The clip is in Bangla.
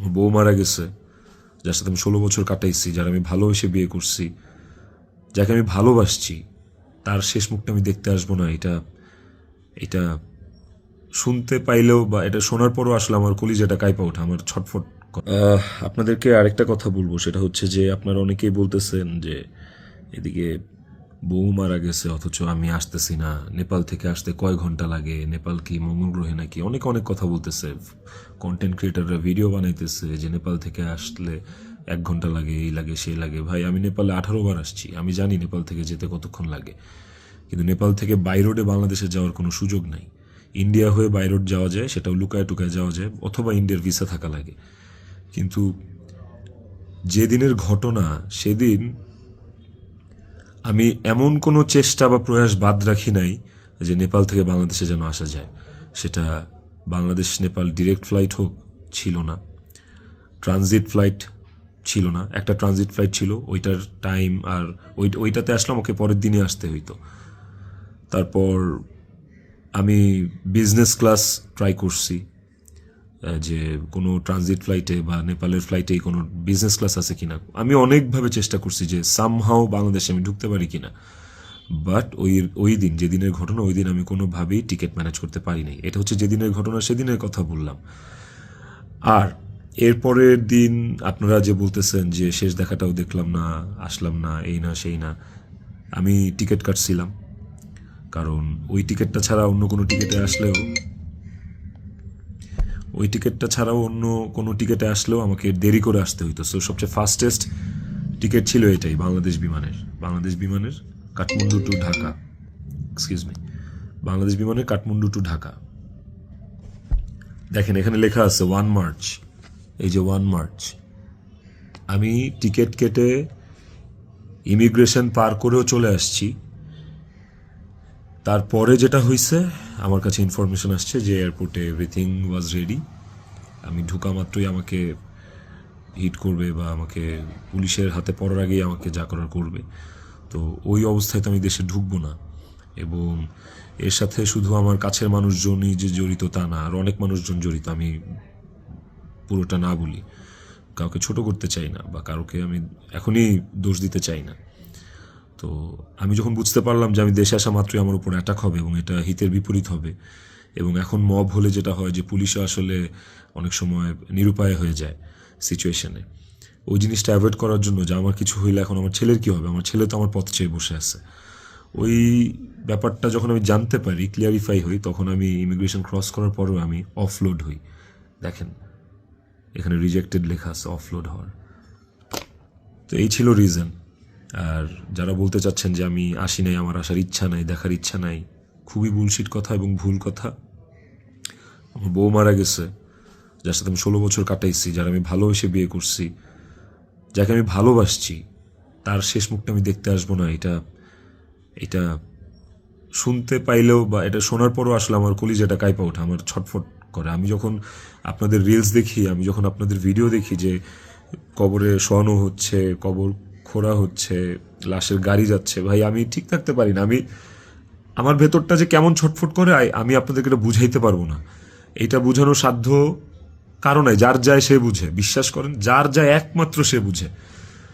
আমার বউ মারা গেছে, যার সাথে আমি 16 বছর কাটাইছি, যার আমি ভালোবেসে বিয়ে করছি, যাকে আমি ভালোবাসছি, তার শেষ মুখটা আমি দেখতে আসবো না। এটা এটা শুনতে পাইলেও বা এটা শোনার পরও আসলে আমার কলিজাটা কাঁপা ওঠে, আমার ছটফট করে। আপনাদেরকে আরেকটা কথা বলবো, সেটা হচ্ছে যে আপনারা অনেকেই বলতেছেন যে এদিকে বউ মারা গেছে অথচ আমি আসতেছি না, নেপাল থেকে আসতে কয় ঘন্টা লাগে, নেপাল কি মঙ্গল গ্রহে নাকি, অনেক অনেক কথা বলতেছে। কন্টেন্ট ক্রিয়েটাররা ভিডিও বানাইতেছে যে নেপাল থেকে আসলে 1 ঘন্টা লাগে, এই লাগে সেই লাগে। ভাই, আমি নেপালে 18 বার আসছি, আমি জানি নেপাল থেকে যেতে কতক্ষণ লাগে। কিন্তু নেপাল থেকে বাই রোডে বাংলাদেশে যাওয়ার কোনো সুযোগ নাই। ইন্ডিয়া হয়ে বাই রোড যাওয়া যায়, সেটাও লুকায় টুকায় যাওয়া যায়, অথবা ইন্ডিয়ার ভিসা থাকা লাগে। কিন্তু যেদিনের ঘটনা সেদিন আমি এমন কোনো চেষ্টা বা প্রয়াস বাদ রাখি নাই যে নেপাল থেকে বাংলাদেশে যেন আসা যায়। সেটা বাংলাদেশ নেপাল ডিরেক্ট ফ্লাইট হোক, ছিল না। ট্রানজিট ফ্লাইট ছিল না, একটা ট্রানজিট ফ্লাইট ছিল, ওইটার টাইম আর ওইটাতে আসলাম, ওকে পরের দিনে আসতে হইতো। তারপর আমি বিজনেস ক্লাস ট্রাই করছি, যে কোনো ট্রানজিট ফ্লাইটে বা নেপালের ফ্লাইটেই কোনো বিজনেস ক্লাস আছে কিনা। আমি অনেকভাবে চেষ্টা করছি যে সামহাও বাংলাদেশে আমি ঢুকতে পারি কিনা। বাট ওই দিন, যেদিনের ঘটনা, ওই দিন আমি কোনোভাবেই টিকিট ম্যানেজ করতে পারি নাই। এটা হচ্ছে যেদিনের ঘটনা, সেদিনের কথা বললাম। আর এরপরের দিন আপনারা যে বলতেছেন যে শেষ দেখাটাও দেখলাম না, আসলাম না, এই না সেই না, আমি টিকিট কাটছিলাম, কারণ ওই টিকিটটা ছাড়া অন্য কোনো টিকিটে আসলেও আমাকে দেরি করে আসতে হইতো। সো সবচেয়ে ফাস্টেস্ট টিকিট ছিল এটাই, বাংলাদেশ বিমানের কাঠমান্ডু টু ঢাকা, বাংলাদেশ বিমানের কাঠমান্ডু টু ঢাকা। দেখেন এখানে লেখা আছে 1 মার্চ, এই যে 1 মার্চ। আমি টিকিট কেটে ইমিগ্রেশন পার করেও চলে আসছি। তারপরে যেটা হয়েছে, আমার কাছে ইনফরমেশন আসছে যে এয়ারপোর্টে এভরিথিং ওয়াজ রেডি। আমি ঢুকা মাত্রই আমাকে হিট করবে বা আমাকে পুলিশের হাতে পড়ার আগেই আমাকে যা করার করবে। তো ওই অবস্থায় তো আমি দেশে ঢুকবো না। এবং এর সাথে শুধু আমার কাছের মানুষজনই যে জড়িত তা না, আর অনেক মানুষজন জড়িত। আমি পুরোটা না বলি, কাউকে ছোট করতে চাই না বা কাউকে আমি এখনই দোষ দিতে চাই না। তো আমি যখন বুঝতে পারলাম যে আমি দেশে আসা মাত্রই আমার উপর অ্যাটাক হবে এবং এটা হিতের বিপরীত হবে, এবং এখন মব হলে যেটা হয় যে পুলিশও আসলে অনেক সময় নিরুপায় হয়ে যায় সিচুয়েশনে, ওই জিনিসটা অ্যাভয়েড করার জন্য যে আমার কিছু হইলে এখন আমার ছেলের কী হবে, আমার ছেলে তো আমার পথ চেয়ে বসে আছে, ওই ব্যাপারটা যখন আমি জানতে পারি, ক্লিয়ারিফাই হই, তখন আমি ইমিগ্রেশন ক্রস করার পরেও আমি অফলোড হই। দেখেন এখানে রিজেক্টেড লেখা আছে, অফলোড হওয়ার। তো এই ছিল রিজন। আর যারা বলতে চাচ্ছেন যে আমি আসি নাই, আমার আসার ইচ্ছা নাই, দেখার ইচ্ছা নাই, খুবই বুলশিট কথা এবং ভুল কথা। আমার বউ মারা গেছে, যার সাথে আমি 16 বছর কাটাইছি, যার আমি ভালোবেসে বিয়ে করছি, যাকে আমি ভালোবাসছি, তার শেষ মুখটা আমি দেখতে আসবো না। এটা শুনতে পাইলেও বা এটা শোনার পরও আসলে আমার কলিজাটা কাঁপা ওঠে, আমার ছটফট করে। আমি যখন আপনাদের রিলস দেখি, আমি যখন আপনাদের ভিডিও দেখি যে কবরে শোয়ানো হচ্ছে, কবর খোঁড়া হচ্ছে, লাশের গাড়ি যাচ্ছে, ভাই আমি ঠিক থাকতে পারি না। আমার ভেতরটা যে কেমন ছটফট করে আমি আপনাদেরকে এটা বুঝাইতে পারবো না। এইটা বুঝানোর সাধ্য কারো নাই, যার যায় সে বুঝে, বিশ্বাস করেন, যার যায় একমাত্র সে বুঝে।